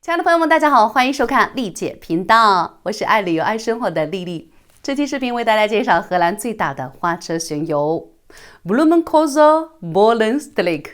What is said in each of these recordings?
亲爱的朋友们，大家好，欢迎收看丽姐频道，我是爱旅游爱生活的丽丽。这期视频为大家介绍荷兰最大的花车巡游 Bloemencorso Molenstreek。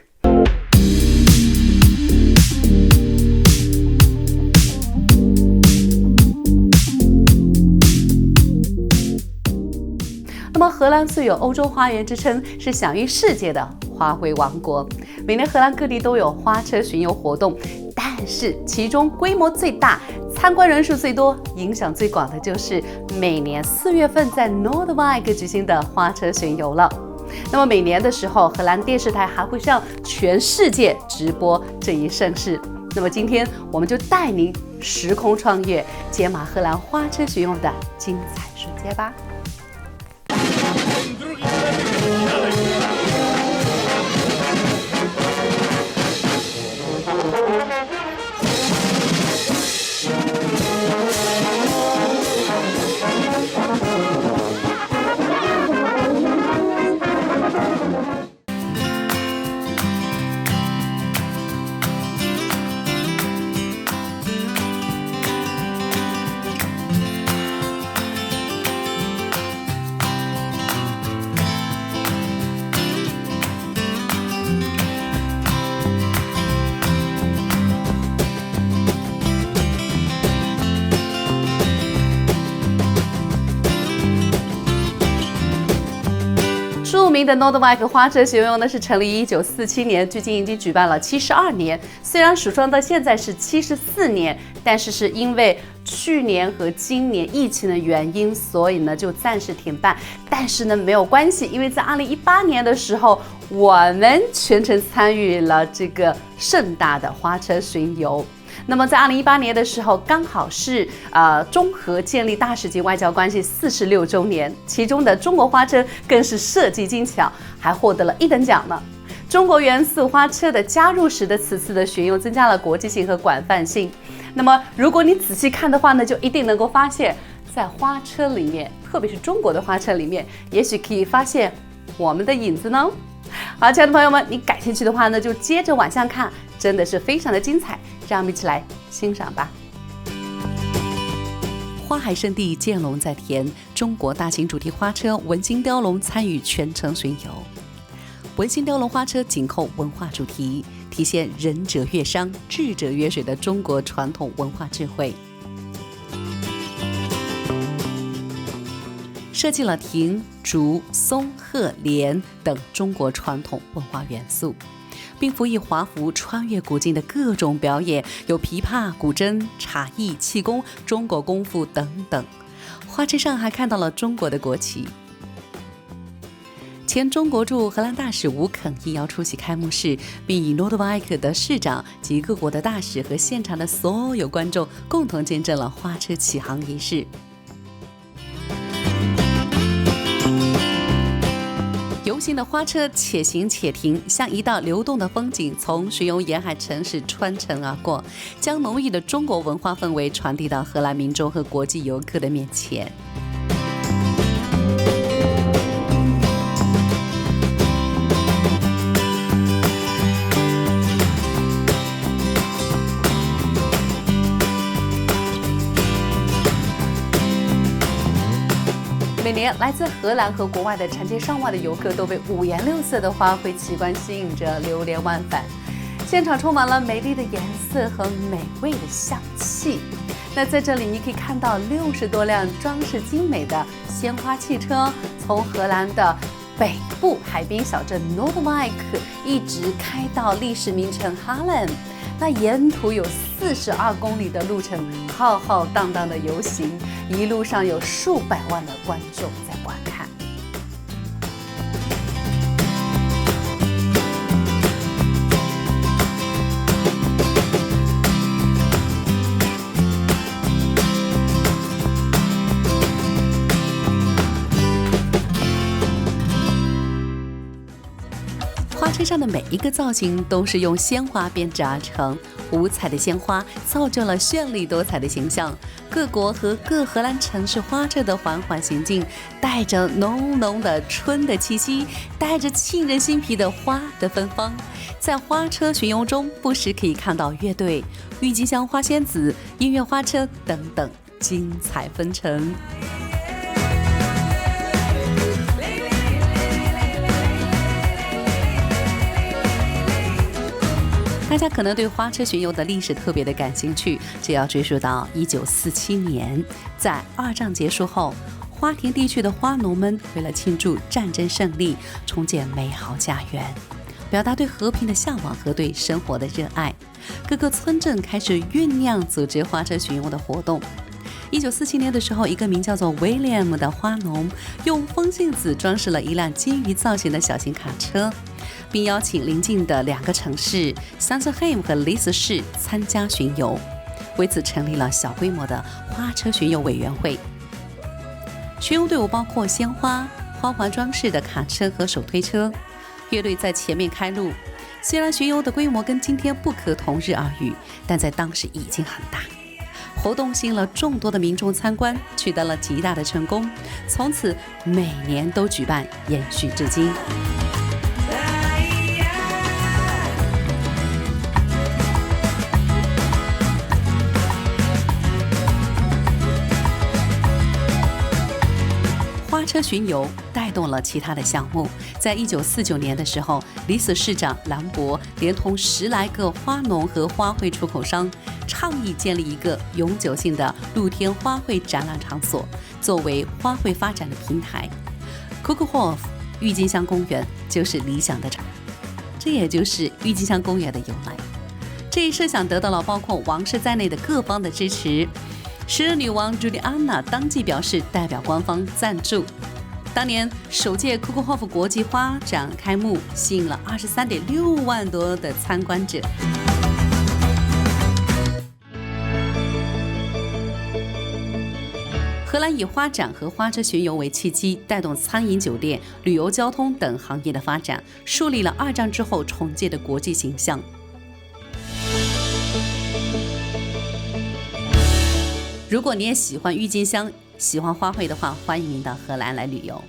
那么荷兰素有欧洲花园之称，是享誉世界的花卉王国。每年荷兰各地都有花车巡游活动，但是其中规模最大、参观人数最多、影响最广的就是每年4月份在 Noordwijk 举行的花车巡游了。那么每年的时候，荷兰电视台还会向全世界直播这一盛事。那么今天我们就带您时空穿越，解码荷兰花车巡游的精彩瞬间吧。著名的 Noordwijk 花车巡游呢是成立于1947年，距今已经举办了72年。虽然数算到现在是74年，但是因为去年和今年疫情的原因，所以呢就暂时停办。但是呢没有关系，因为在2018年的时候，我们全程参与了这个盛大的花车巡游。那么在2018年的时候，刚好是中荷建立大使级外交关系46周年，其中的中国花车更是设计精巧，还获得了1等奖呢。中国元素花车的加入使得此次的巡游增加了国际性和广泛性。那么如果你仔细看的话呢，就一定能够发现，在花车里面，特别是中国的花车里面，也许可以发现我们的影子呢。好，亲爱的朋友们，你感兴趣的话呢，就接着往下看，真的是非常的精彩，让我们一起来欣赏吧。花海圣地见龙在田，中国大型主题花车文心雕龙参与全程巡游。文心雕龙花车紧扣文化主题，体现仁者乐商，智者乐水的中国传统文化智慧。设计了亭、竹、松、鹤、莲等中国传统文化元素，并辅以华服穿越古今的各种表演，有琵琶、古筝、茶艺、气功、中国功夫等等。花车上还看到了中国的国旗。前中国驻荷兰大使吴肯应邀出席开幕式，并以 Noordwijk 的市长及各国的大使和现场的所有观众共同见证了花车启航仪式。游行的花车且行且停，像一道流动的风景，从巡游沿海城市穿城而过，将浓郁的中国文化氛围传递到荷兰民众和国际游客的面前。每年来自荷兰和国外的成千上万的游客都被五颜六色的花卉奇观吸引着，流连忘返。现场充满了美丽的颜色和美味的香气。那在这里你可以看到60多辆装饰精美的鲜花汽车，从荷兰的北部海滨小镇 Noordwijk 一直开到历史名城 Haarlem。那沿途有42公里的路程，浩浩荡荡的游行，一路上有数百万的观众在观看。花车上的每一个造型都是用鲜花编织而成，五彩的鲜花造就了绚丽多彩的形象。各国和各荷兰城市花车的缓缓行进，带着浓浓的春的气息，带着沁人心脾的花的芬芳。在花车巡游中，不时可以看到乐队、郁金香花仙子、音乐花车等等，精彩纷呈。大家可能对花车巡游的历史特别的感兴趣，这要追溯到1947年，在二战结束后，花田地区的花农们为了庆祝战争胜利，重建美好家园，表达对和平的向往和对生活的热爱，各个村镇开始酝酿组织花车巡游的活动。1947年的时候，一个名叫做 William 的花农用风信子装饰了一辆金鱼造型的小型卡车，并邀请邻近的2个城市 Sandham 和利斯市参加巡游，为此成立了小规模的花车巡游委员会。巡游队伍包括鲜花、花环装饰的卡车和手推车，乐队在前面开路。虽然巡游的规模跟今天不可同日而语，但在当时已经很大。活动吸引了众多的民众参观，取得了极大的成功，从此每年都举办，延续至今。花车巡游带动了其他的项目。在1949年的时候，利斯市长兰博连同10来个花农和花卉出口商，倡议建立一个永久性的露天花卉展览场所，作为花卉发展的平台。Kugelhof 郁金香公园就是理想的场，这也就是郁金香公园的由来。这一设想得到了包括王室在内的各方的支持。时任女王朱莉安娜当即表示代表官方赞助。当年首届库库霍夫国际花展开幕，吸引了23.6万多的参观者。荷兰以花展和花车巡游为契机，带动餐饮、酒店、旅游、交通等行业的发展，树立了2战之后重建的国际形象。如果你也喜欢郁金香，喜欢花卉的话，欢迎您到荷兰来旅游。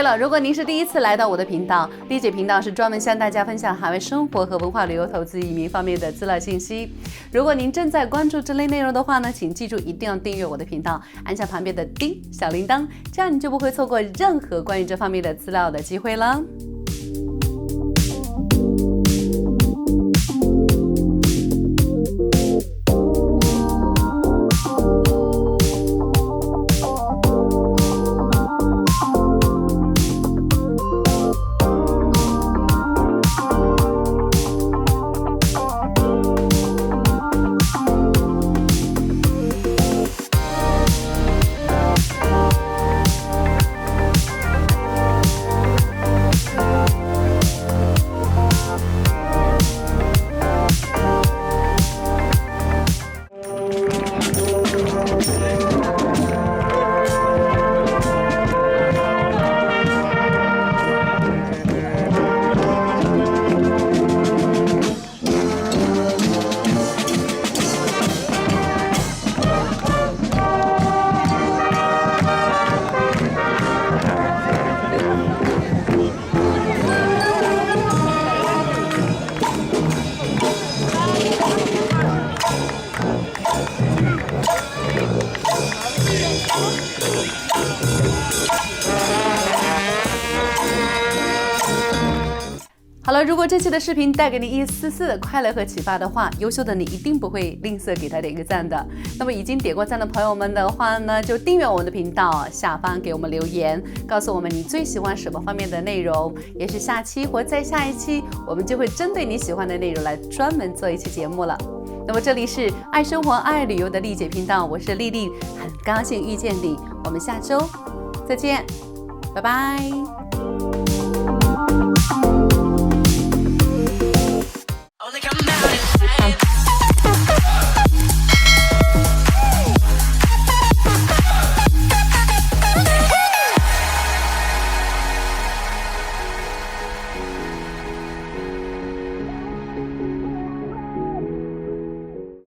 了，如果您是第一次来到我的频道，丽姐频道是专门向大家分享海外生活和文化旅游、投资、移民方面的资料信息。如果您正在关注这类内容的话呢，请记住一定要订阅我的频道，按下旁边的叮小铃铛，这样你就不会错过任何关于这方面的资料的机会了。好了，如果这期的视频带给你一丝丝的快乐和启发的话，优秀的你一定不会吝啬给他点一个赞的。那么已经点过赞的朋友们的话呢，就订阅我们的频道，下方给我们留言，告诉我们你最喜欢什么方面的内容。也许下期或再下一期，我们就会针对你喜欢的内容来专门做一期节目了。那么这里是爱生活爱旅游的丽姐频道，我是丽丽，很高兴遇见你，我们下周再见，拜拜。